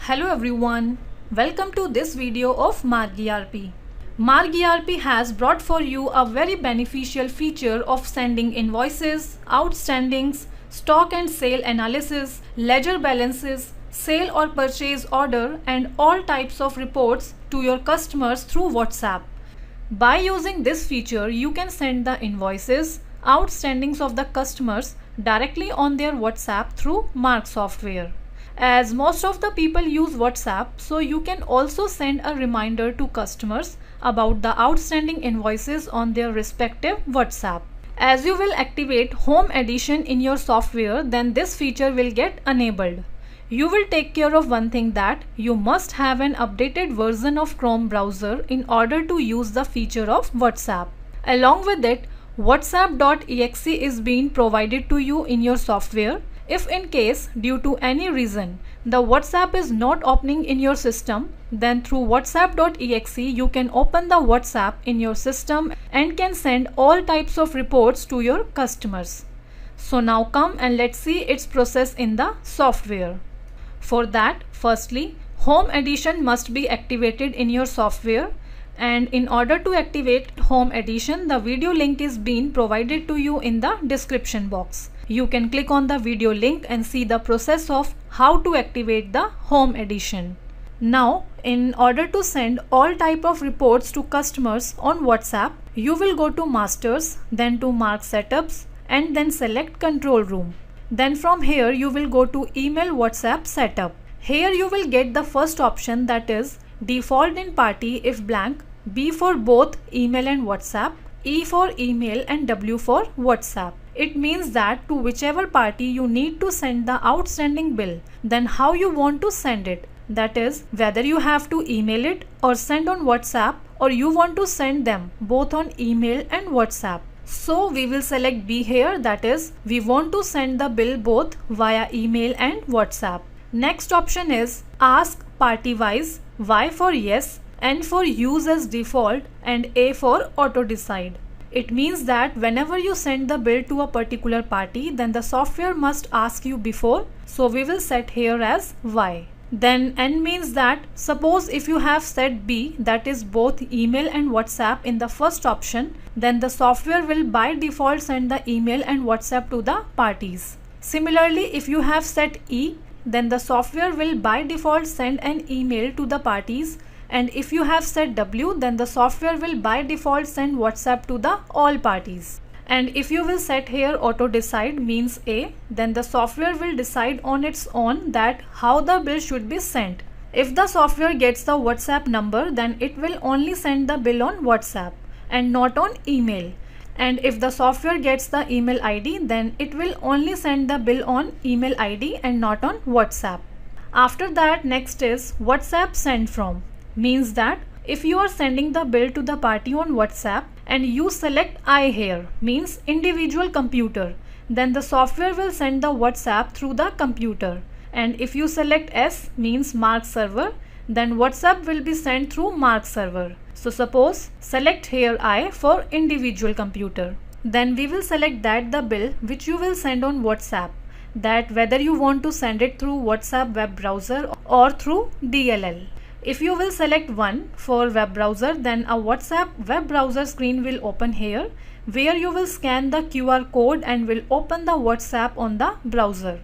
Hello everyone, welcome to this video of MarkERP. MarkERP has brought for you a very beneficial feature of sending invoices, outstandings, stock and sale analysis, ledger balances, sale or purchase order and all types of reports to your customers through WhatsApp. By using this feature, you can send the invoices, outstandings of the customers directly on their WhatsApp through Mark software. As most of the people use WhatsApp, so you can also send a reminder to customers about the outstanding invoices on their respective WhatsApp. As you will activate Home Edition in your software, then this feature will get enabled. You will take care of one thing, that you must have an updated version of Chrome browser in order to use the feature of WhatsApp. Along with it, WhatsApp.exe is being provided to you in your software. If in case, due to any reason, the WhatsApp is not opening in your system, then through WhatsApp.exe you can open the WhatsApp in your system and can send all types of reports to your customers. So now come and let's see its process in the software. For that, firstly, Home Edition must be activated in your software. And in order to activate Home Edition, the video link is being provided to you in the description box. You can click on the video link and see the process of how to activate the Home Edition. Now, in order to send all type of reports to customers on WhatsApp, you will go to Masters, then to Mark Setups and then select Control Room. Then from here you will go to Email WhatsApp Setup. Here you will get the first option, that is Default in Party if blank, B for both email and WhatsApp, E for email and W for WhatsApp. It means that to whichever party you need to send the outstanding bill, then how you want to send it. That is, whether you have to email it or send on WhatsApp, or you want to send them both on email and WhatsApp. So we will select B here, that is, we want to send the bill both via email and WhatsApp. Next option is Ask Party Wise, Y for yes, N for use as default and A for auto decide. It means that whenever you send the bill to a particular party, then the software must ask you before. So we will set here as Y. Then N means that suppose if you have set B, that is both email and WhatsApp in the first option, then the software will by default send the email and WhatsApp to the parties. Similarly, if you have set E, then the software will by default send an email to the parties. And if you have set W, then the software will by default send WhatsApp to the all parties. And if you will set here auto decide means A, then the software will decide on its own that how the bill should be sent. If the software gets the WhatsApp number, then it will only send the bill on WhatsApp and not on email. And if the software gets the email ID, then it will only send the bill on email ID and not on WhatsApp. After that, next is WhatsApp send from. Means that if you are sending the bill to the party on WhatsApp and you select I here, means individual computer, then the software will send the WhatsApp through the computer. And if you select S, means Mark server, then WhatsApp will be sent through Mark server. So suppose select here I for individual computer. Then we will select that the bill which you will send on WhatsApp, that whether you want to send it through WhatsApp web browser or through DLL. If you will select one for web browser, then a WhatsApp web browser screen will open here, where you will scan the QR code and will open the WhatsApp on the browser.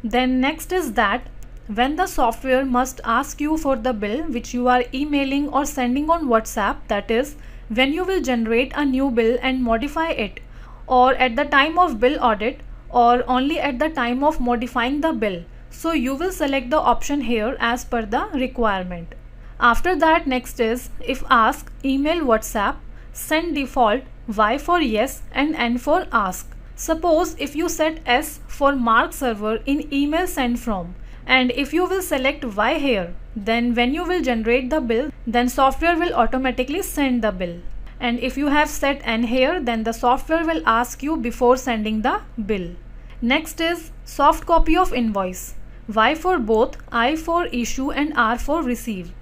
Then next is that when the software must ask you for the bill which you are emailing or sending on WhatsApp, that is, when you will generate a new bill and modify it, or at the time of bill audit, or only at the time of modifying the bill. So you will select the option here as per the requirement. After that, next is if ask email WhatsApp, send default, Y for yes and N for ask. Suppose if you set S for Mark server in email send from, and if you will select Y here, then when you will generate the bill, then software will automatically send the bill. And if you have set N here, then the software will ask you before sending the bill. Next is soft copy of invoice. Y for both, I for issue and R for receive.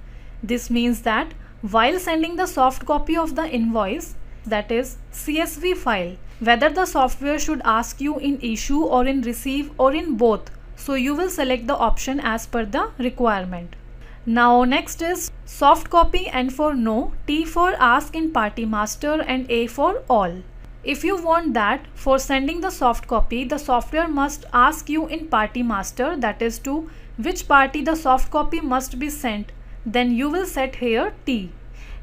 This means that while sending the soft copy of the invoice, that is CSV file, whether the software should ask you in issue or in receive or in both, so you will select the option as per the requirement. Now next is soft copy, N for no, T for ask in party master, and A for all. If you want that for sending the soft copy, the software must ask you in party master, that is to which party the soft copy must be sent. Then you will set here T.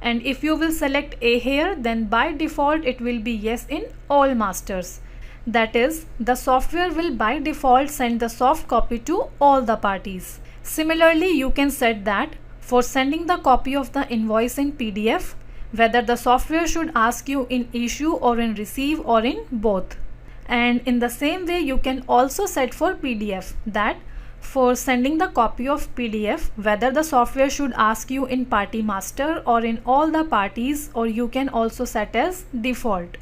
And if you will select A here, then by default it will be yes in all masters. That is, the software will by default send the soft copy to all the parties. Similarly, you can set that for sending the copy of the invoice in PDF, whether the software should ask you in issue or in receive or in both. And in the same way, you can also set for PDF that for sending the copy of PDF, whether the software should ask you in party master or in all the parties, or you can also set as default.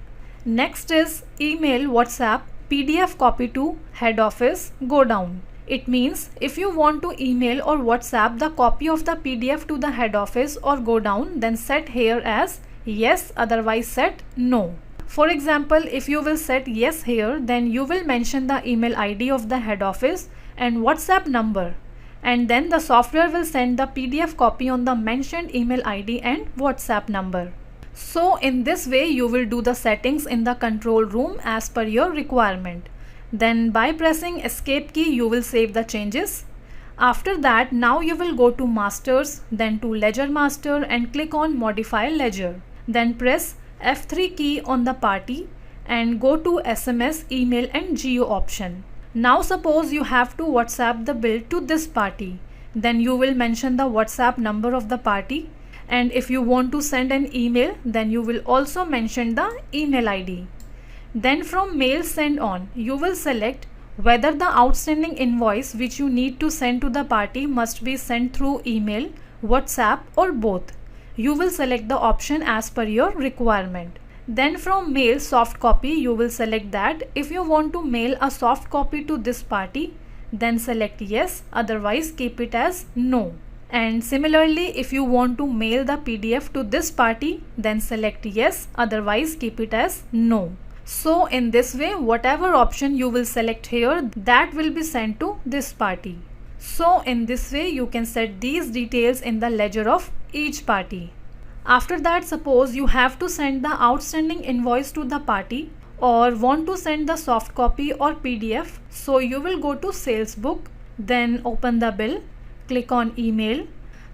Next is email, WhatsApp, PDF copy to head office, go down. It means if you want to email or WhatsApp the copy of the PDF to the head office or go down, then set here as yes, otherwise set no. For example, if you will set yes here, then you will mention the email ID of the head office and WhatsApp number, and then the software will send the PDF copy on the mentioned email ID and WhatsApp number. So in this way you will do the settings in the control room as per your requirement. Then by pressing escape key you will save the changes. After that, now you will go to masters, then to ledger master and click on modify ledger. Then press F3 key on the party and go to SMS, email and geo option. Now suppose you have to WhatsApp the bill to this party. Then you will mention the WhatsApp number of the party, and if you want to send an email, then you will also mention the email ID. Then from mail send on, you will select whether the outstanding invoice which you need to send to the party must be sent through email, WhatsApp or both. You will select the option as per your requirement. Then from mail soft copy, you will select that if you want to mail a soft copy to this party, then select yes, otherwise keep it as no. And similarly, if you want to mail the PDF to this party, then select yes, otherwise keep it as no. So in this way, whatever option you will select here, that will be sent to this party. So in this way, you can set these details in the ledger of each party. After that, suppose you have to send the outstanding invoice to the party or want to send the soft copy or PDF. So you will go to sales book, then open the bill, click on email.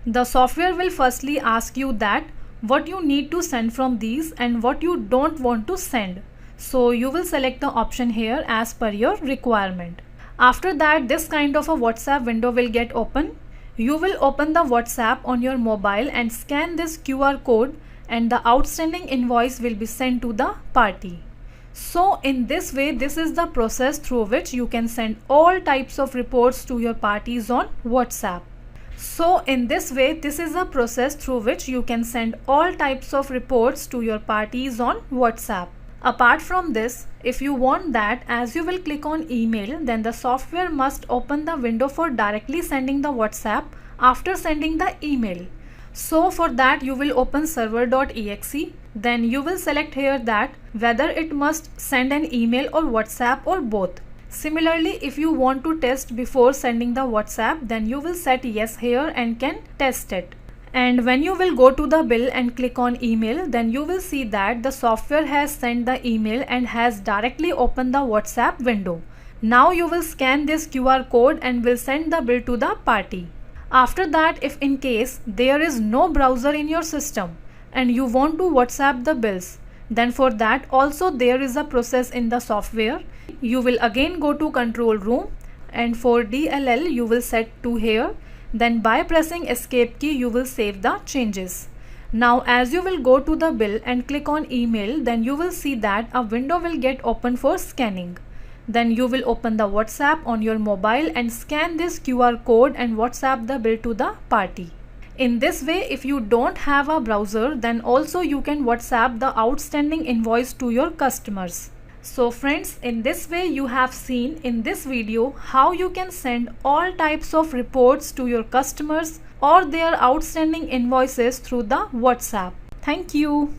The software will firstly ask you that what you need to send from these and what you don't want to send. So you will select the option here as per your requirement. After that, this kind of a WhatsApp window will get open. You will open the WhatsApp on your mobile and scan this QR code, and the outstanding invoice will be sent to the party. So in this way, this is the process through which you can send all types of reports to your parties on WhatsApp. So in this way, this is a process through which you can send all types of reports to your parties on WhatsApp. Apart from this, if you want that, as you will click on email, then the software must open the window for directly sending the WhatsApp after sending the email. So for that, you will open server.exe. Then you will select here that whether it must send an email or WhatsApp or both. Similarly, if you want to test before sending the WhatsApp, then you will set yes here and can test it. And when you will go to the bill and click on email, then you will see that the software has sent the email and has directly opened the WhatsApp window. Now you will scan this QR code and will send the bill to the party. After that, if in case there is no browser in your system and you want to WhatsApp the bills, then for that also there is a process in the software. You will again go to control room, and for DLL you will set to here. Then by pressing escape key you will save the changes. Now as you will go to the bill and click on email, then you will see that a window will get open for scanning. Then you will open the WhatsApp on your mobile and scan this QR code and WhatsApp the bill to the party. In this way, if you don't have a browser, then also you can WhatsApp the outstanding invoice to your customers. So friends, in this way you have seen in this video how you can send all types of reports to your customers or their outstanding invoices through the WhatsApp. Thank you.